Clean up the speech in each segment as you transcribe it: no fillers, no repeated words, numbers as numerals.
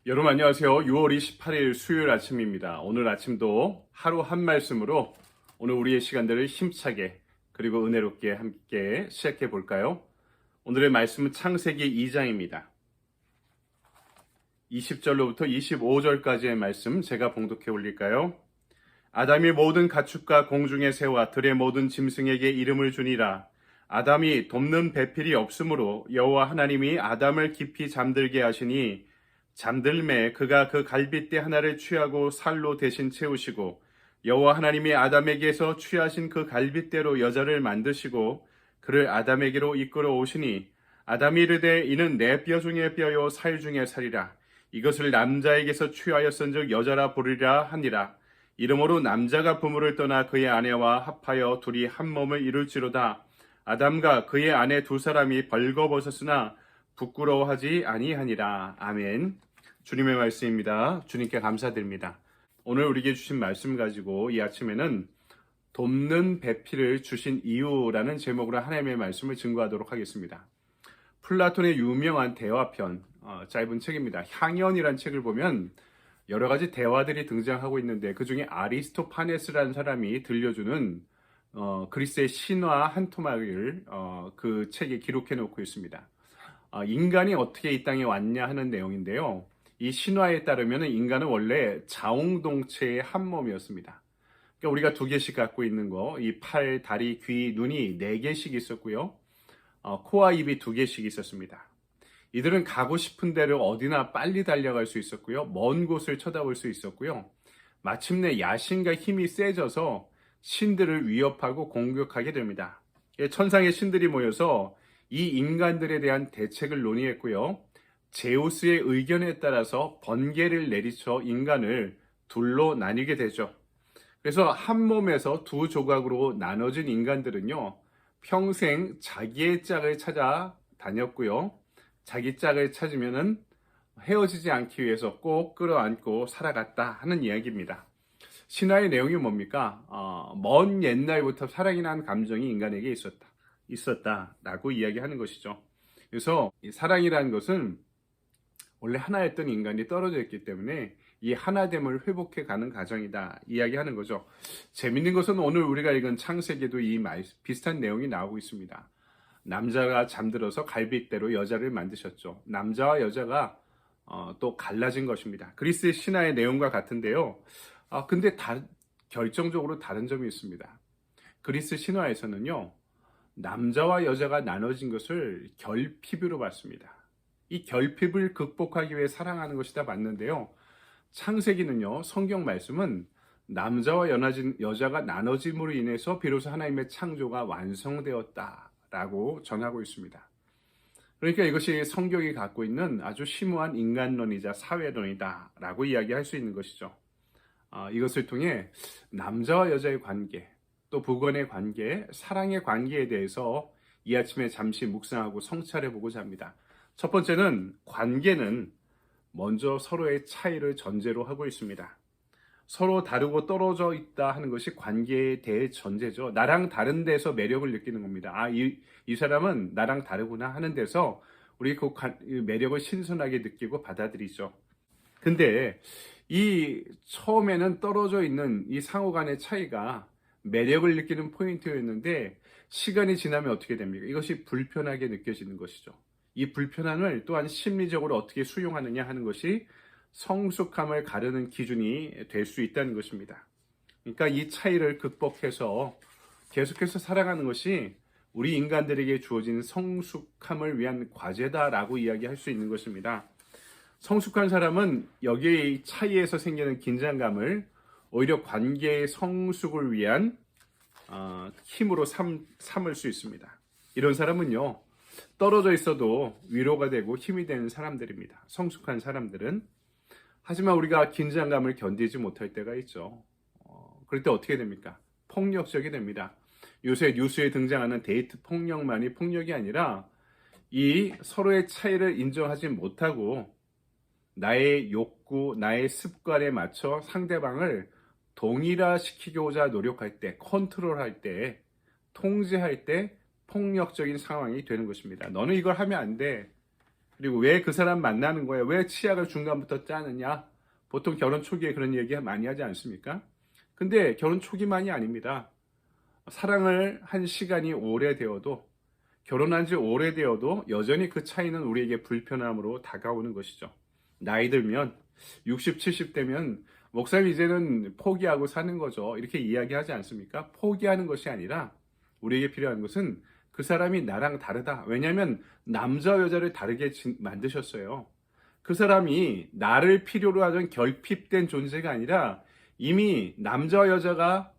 여러분 안녕하세요. 6월 28일 수요일 아침입니다. 오늘 아침도 하루 한 말씀으로 오늘 우리의 시간들을 힘차게 그리고 은혜롭게 함께 시작해 볼까요? 오늘의 말씀은 창세기 2장입니다. 20절로부터 25절까지의 말씀 제가 봉독해 올릴까요? 아담이 모든 가축과 공중의 새와 들의 모든 짐승에게 이름을 주니라. 아담이 돕는 배필이 없으므로 여호와 하나님이 아담을 깊이 잠들게 하시니 잠들매 그가 그 갈빗대 하나를 취하고 살로 대신 채우시고 여호와 하나님이 아담에게서 취하신 그 갈빗대로 여자를 만드시고 그를 아담에게로 이끌어 오시니 아담이 이르되 이는 내 뼈 중에 뼈요 살 중에 살이라. 이것을 남자에게서 취하였은즉 여자라 부르리라 하니라. 이러므로 남자가 부모를 떠나 그의 아내와 합하여 둘이 한 몸을 이룰지로다. 아담과 그의 아내 두 사람이 벌거벗었으나 부끄러워하지 아니하니라. 아멘. 주님의 말씀입니다. 주님께 감사드립니다. 오늘 우리에게 주신 말씀 가지고 이 아침에는 돕는 배필을 주신 이유라는 제목으로 하나님의 말씀을 증거하도록 하겠습니다. 플라톤의 유명한 대화편, 짧은 책입니다. 향연이라는 책을 보면 여러 가지 대화들이 등장하고 있는데 그 중에 아리스토파네스라는 사람이 들려주는 그리스의 신화 한 토막을 그 책에 기록해 놓고 있습니다. 인간이 어떻게 이 땅에 왔냐 하는 내용인데요. 이 신화에 따르면 인간은 원래 자웅동체의 한 몸이었습니다. 그러니까 우리가 두 개씩 갖고 있는 거, 이 팔, 다리, 귀, 눈이 네 개씩 있었고요. 코와 입이 두 개씩 있었습니다. 이들은 가고 싶은 데를 어디나 빨리 달려갈 수 있었고요. 먼 곳을 쳐다볼 수 있었고요. 마침내 야심과 힘이 세져서 신들을 위협하고 공격하게 됩니다. 천상의 신들이 모여서 이 인간들에 대한 대책을 논의했고요. 제우스의 의견에 따라서 번개를 내리쳐 인간을 둘로 나뉘게 되죠. 그래서 한 몸에서 두 조각으로 나눠진 인간들은요, 평생 자기의 짝을 찾아 다녔고요. 자기 짝을 찾으면은 헤어지지 않기 위해서 꼭 끌어안고 살아갔다 하는 이야기입니다. 신화의 내용이 뭡니까? 먼 옛날부터 사랑이라는 감정이 인간에게 있었다라고 이야기하는 것이죠. 그래서 이 사랑이라는 것은 원래 하나였던 인간이 떨어져 있기 때문에 이 하나됨을 회복해 가는 과정이다 이야기하는 거죠. 재밌는 것은 오늘 우리가 읽은 창세기에도 비슷한 내용이 나오고 있습니다. 남자가 잠들어서 갈빗대로 여자를 만드셨죠. 남자와 여자가 또 갈라진 것입니다. 그리스의 신화의 내용과 같은데요. 근데 결정적으로 다른 점이 있습니다. 그리스 신화에서는요, 남자와 여자가 나눠진 것을 결핍으로 봤습니다. 이 결핍을 극복하기 위해 사랑하는 것이다 맞는데요. 창세기는요, 성경 말씀은 남자와 여자가 나눠짐으로 인해서 비로소 하나님의 창조가 완성되었다라고 전하고 있습니다. 그러니까 이것이 성경이 갖고 있는 아주 심오한 인간론이자 사회론이다라고 이야기할 수 있는 것이죠. 이것을 통해 남자와 여자의 관계, 또 부건의 관계, 사랑의 관계에 대해서 이 아침에 잠시 묵상하고 성찰해 보고자 합니다. 첫 번째는 관계는 먼저 서로의 차이를 전제로 하고 있습니다. 서로 다르고 떨어져 있다 하는 것이 관계의 대전제죠. 나랑 다른 데서 매력을 느끼는 겁니다. 이 사람은 나랑 다르구나 하는 데서 우리 그 매력을 신선하게 느끼고 받아들이죠. 근데 이 처음에는 떨어져 있는 이 상호 간의 차이가 매력을 느끼는 포인트였는데 시간이 지나면 어떻게 됩니까? 이것이 불편하게 느껴지는 것이죠. 이 불편함을 또한 심리적으로 어떻게 수용하느냐 하는 것이 성숙함을 가르는 기준이 될 수 있다는 것입니다. 그러니까 이 차이를 극복해서 계속해서 살아가는 것이 우리 인간들에게 주어진 성숙함을 위한 과제다라고 이야기할 수 있는 것입니다. 성숙한 사람은 여기에 이 차이에서 생기는 긴장감을 오히려 관계의 성숙을 위한 힘으로 삼을 수 있습니다. 이런 사람은요, 떨어져 있어도 위로가 되고 힘이 되는 사람들입니다. 성숙한 사람들은. 하지만 우리가 긴장감을 견디지 못할 때가 있죠. 그럴 때 어떻게 됩니까? 폭력적이 됩니다. 요새 뉴스에 등장하는 데이트 폭력만이 폭력이 아니라 이 서로의 차이를 인정하지 못하고 나의 욕구, 나의 습관에 맞춰 상대방을 동일화시키고자 노력할 때, 컨트롤할 때, 통제할 때 폭력적인 상황이 되는 것입니다. 너는 이걸 하면 안 돼. 그리고 왜 그 사람 만나는 거야? 왜 치약을 중간부터 짜느냐? 보통 결혼 초기에 그런 얘기 많이 하지 않습니까? 근데 결혼 초기만이 아닙니다. 사랑을 한 시간이 오래되어도, 결혼한 지 오래되어도 여전히 그 차이는 우리에게 불편함으로 다가오는 것이죠. 나이 들면 60, 70 되면 목사님 이제는 포기하고 사는 거죠. 이렇게 이야기하지 않습니까? 포기하는 것이 아니라 우리에게 필요한 것은 그 사람이 나랑 다르다. 왜냐하면 남자와 여자를 다르게 만드셨어요. 그 사람이 나를 필요로 하던 결핍된 존재가 아니라 이미 남자와 여자가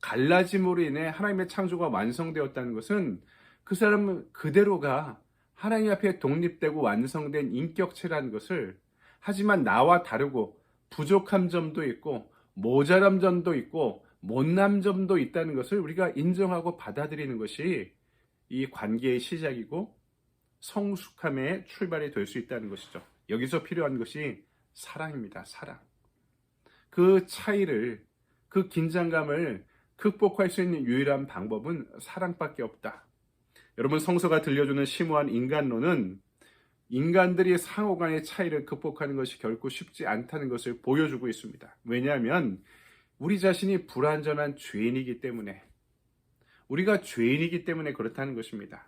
갈라짐으로 인해 하나님의 창조가 완성되었다는 것은 그 사람은 그대로가 하나님 앞에 독립되고 완성된 인격체라는 것을, 하지만 나와 다르고 부족한 점도 있고 모자람 점도 있고 못남 점도 있다는 것을 우리가 인정하고 받아들이는 것이 이 관계의 시작이고 성숙함의 출발이 될 수 있다는 것이죠. 여기서 필요한 것이 사랑입니다. 사랑. 그 차이를, 그 긴장감을 극복할 수 있는 유일한 방법은 사랑밖에 없다. 여러분, 성서가 들려주는 심오한 인간론은 인간들이 상호 간의 차이를 극복하는 것이 결코 쉽지 않다는 것을 보여주고 있습니다. 왜냐하면 우리 자신이 불완전한 죄인이기 때문에, 우리가 죄인이기 때문에 그렇다는 것입니다.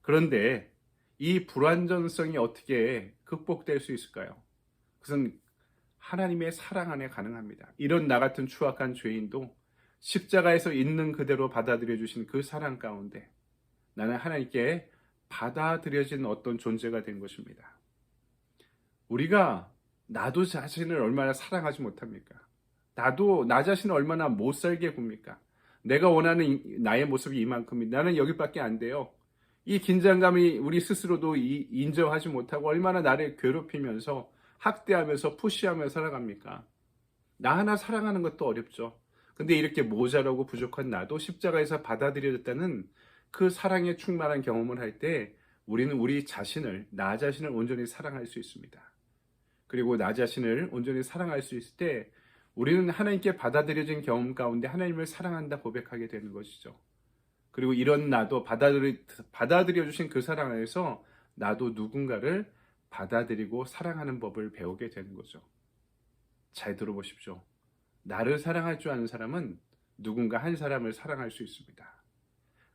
그런데 이 불완전성이 어떻게 극복될 수 있을까요? 그것은 하나님의 사랑 안에 가능합니다. 이런 나 같은 추악한 죄인도 십자가에서 있는 그대로 받아들여 주신 그 사랑 가운데 나는 하나님께 받아들여진 어떤 존재가 된 것입니다. 우리가 나도 자신을 얼마나 사랑하지 못합니까? 나도 나 자신을 얼마나 못 살게 굽니까? 내가 원하는 나의 모습이 이만큼이다. 나는 여기밖에 안 돼요. 이 긴장감이 우리 스스로도 인정하지 못하고 얼마나 나를 괴롭히면서 학대하면서 푸시하며 살아갑니까? 나 하나 사랑하는 것도 어렵죠. 근데 이렇게 모자라고 부족한 나도 십자가에서 받아들여졌다는 그 사랑에 충만한 경험을 할 때 우리는 우리 자신을, 나 자신을 온전히 사랑할 수 있습니다. 그리고 나 자신을 온전히 사랑할 수 있을 때 우리는 하나님께 받아들여진 경험 가운데 하나님을 사랑한다 고백하게 되는 것이죠. 그리고 이런 나도 받아들여 주신 그 사랑 안에서 나도 누군가를 받아들이고 사랑하는 법을 배우게 되는 거죠. 잘 들어보십시오. 나를 사랑할 줄 아는 사람은 누군가 한 사람을 사랑할 수 있습니다.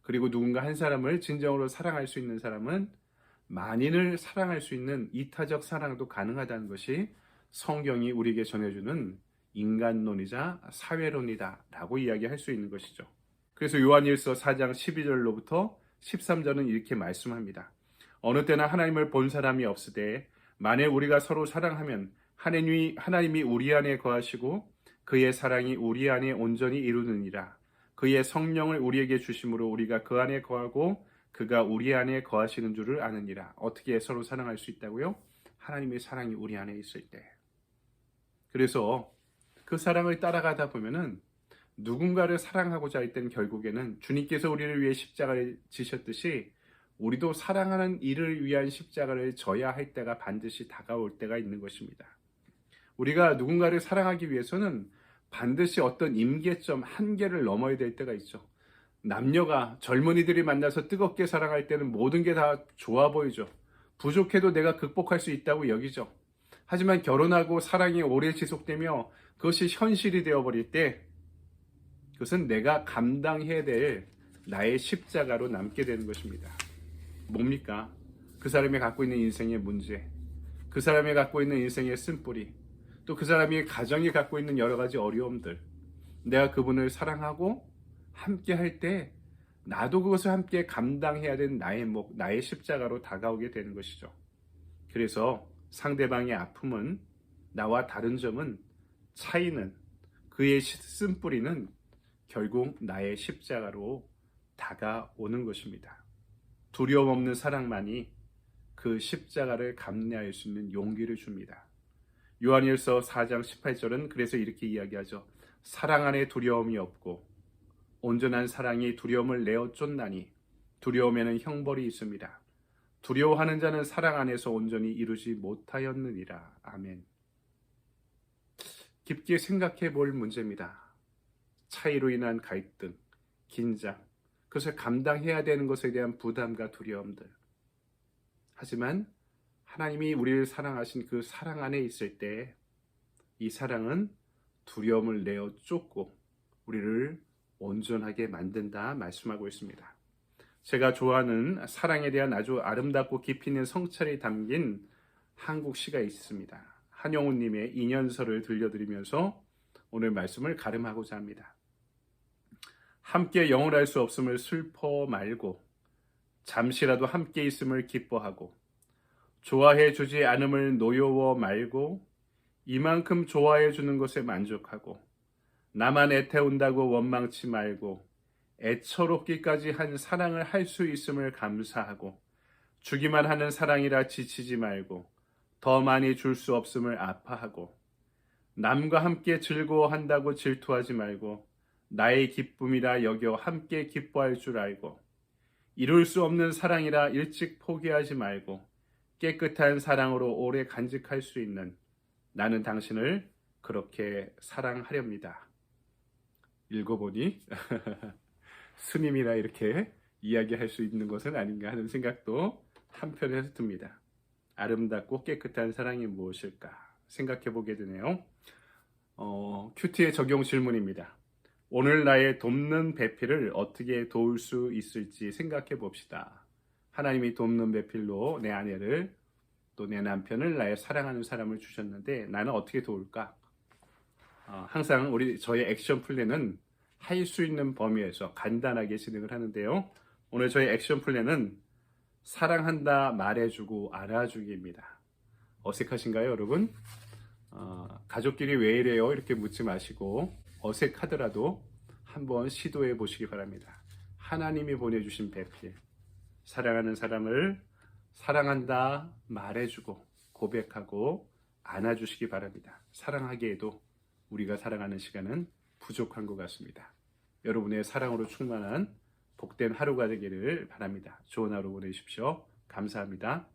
그리고 누군가 한 사람을 진정으로 사랑할 수 있는 사람은 만인을 사랑할 수 있는 이타적 사랑도 가능하다는 것이 성경이 우리에게 전해주는 인간론이자 사회론이다 라고 이야기할 수 있는 것이죠. 그래서 요한일서 4장 12절로부터 13절은 이렇게 말씀합니다. 어느 때나 하나님을 본 사람이 없으되 만일 우리가 서로 사랑하면 하나님이 우리 안에 거하시고 그의 사랑이 우리 안에 온전히 이루느니라. 그의 성령을 우리에게 주심으로 우리가 그 안에 거하고 그가 우리 안에 거하시는 줄을 아느니라. 어떻게 서로 사랑할 수 있다고요? 하나님의 사랑이 우리 안에 있을 때. 그래서 그 사랑을 따라가다 보면은 누군가를 사랑하고자 할 때는 결국에는 주님께서 우리를 위해 십자가를 지셨듯이 우리도 사랑하는 이를 위한 십자가를 져야 할 때가 반드시 다가올 때가 있는 것입니다. 우리가 누군가를 사랑하기 위해서는 반드시 어떤 임계점, 한계를 넘어야 될 때가 있죠. 남녀가, 젊은이들이 만나서 뜨겁게 사랑할 때는 모든 게 다 좋아 보이죠. 부족해도 내가 극복할 수 있다고 여기죠. 하지만 결혼하고 사랑이 오래 지속되며 그것이 현실이 되어버릴 때 그것은 내가 감당해야 될 나의 십자가로 남게 되는 것입니다. 뭡니까? 그 사람이 갖고 있는 인생의 문제, 그 사람이 갖고 있는 인생의 쓴뿌리, 또 그 사람이 가정이 갖고 있는 여러 가지 어려움들, 내가 그분을 사랑하고 함께 할 때 나도 그것을 함께 감당해야 되는 나의 목, 나의 십자가로 다가오게 되는 것이죠. 그래서 상대방의 아픔은, 나와 다른 점은, 차이는, 그의 쓴뿌리는 결국 나의 십자가로 다가오는 것입니다. 두려움 없는 사랑만이 그 십자가를 감내할 수 있는 용기를 줍니다. 요한일서 4장 18절은 그래서 이렇게 이야기하죠. 사랑 안에 두려움이 없고 온전한 사랑이 두려움을 내어 쫓나니 두려움에는 형벌이 있습니다. 두려워하는 자는 사랑 안에서 온전히 이루지 못하였느니라. 아멘. 깊게 생각해 볼 문제입니다. 차이로 인한 갈등, 긴장, 그것을 감당해야 되는 것에 대한 부담과 두려움들. 하지만 하나님이 우리를 사랑하신 그 사랑 안에 있을 때 이 사랑은 두려움을 내어 쫓고 우리를 온전하게 만든다 말씀하고 있습니다. 제가 좋아하는 사랑에 대한 아주 아름답고 깊이 있는 성찰이 담긴 한국 시가 있습니다. 한영훈님의 인연서를 들려드리면서 오늘 말씀을 가름하고자 합니다. 함께 영원할 수 없음을 슬퍼 말고 잠시라도 함께 있음을 기뻐하고 좋아해 주지 않음을 노여워 말고 이만큼 좋아해 주는 것에 만족하고 나만 애태운다고 원망치 말고 애처롭기까지 한 사랑을 할 수 있음을 감사하고 주기만 하는 사랑이라 지치지 말고 더 많이 줄 수 없음을 아파하고 남과 함께 즐거워한다고 질투하지 말고 나의 기쁨이라 여겨 함께 기뻐할 줄 알고 이룰 수 없는 사랑이라 일찍 포기하지 말고 깨끗한 사랑으로 오래 간직할 수 있는 나는 당신을 그렇게 사랑하렵니다. 읽어보니 스님이라 이렇게 이야기할 수 있는 것은 아닌가 하는 생각도 한편에서 듭니다. 아름답고 깨끗한 사랑이 무엇일까 생각해 보게 되네요. 큐티의 적용 질문입니다. 오늘 나의 돕는 배필을 어떻게 도울 수 있을지 생각해 봅시다. 하나님이 돕는 배필로 내 아내를 또 내 남편을 나의 사랑하는 사람을 주셨는데 나는 어떻게 도울까? 항상 저의 액션 플랜은 할 수 있는 범위에서 간단하게 진행을 하는데요. 오늘 저의 액션 플랜은 사랑한다 말해주고 안아주기입니다. 어색하신가요, 여러분? 가족끼리 왜 이래요? 이렇게 묻지 마시고 어색하더라도 한번 시도해 보시기 바랍니다. 하나님이 보내주신 배필, 사랑하는 사람을 사랑한다 말해주고 고백하고 안아주시기 바랍니다. 사랑하기에도 우리가 사랑하는 시간은 부족한 것 같습니다. 여러분의 사랑으로 충만한 복된 하루가 되기를 바랍니다. 좋은 하루 보내십시오. 감사합니다.